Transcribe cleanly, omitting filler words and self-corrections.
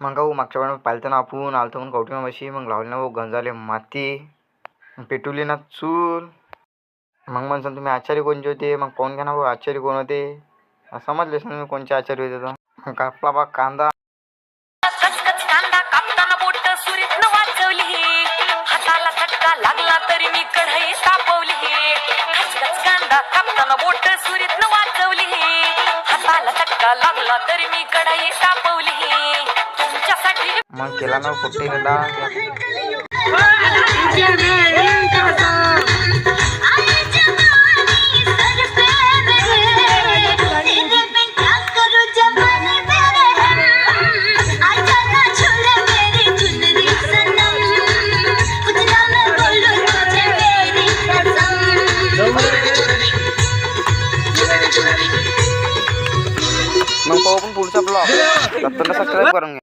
मग हो मागच्या वेळेला पाहिलं ना आपण आलतो म्हणून कवठीमाशी मग लावली ना भाऊ गंजाले माती पेटवली ना चूल. मग म्हणसान तुम्ही आचार्य कोणचे होते मग पाहून घ्या ना भाऊ आचार्य कोण होते समजलेच ना तुम्ही कोणचे आचार्य होते तर. मग कापला बा कांदा कचकच कांदा कापताना बोट सुरीत वाजवली हाताला चटका लागला तरी मी कढई तापवली कचकच कांदा कापताना बोट सुरीत वाजवली हाताला चटका लागला तरी मी कढई तापवली तुमच्यासाठी. मग केला ना कुठे डान्स. मग पाहू पण पुढचा ब्लॉग सबस्क्राईब करून घ्या.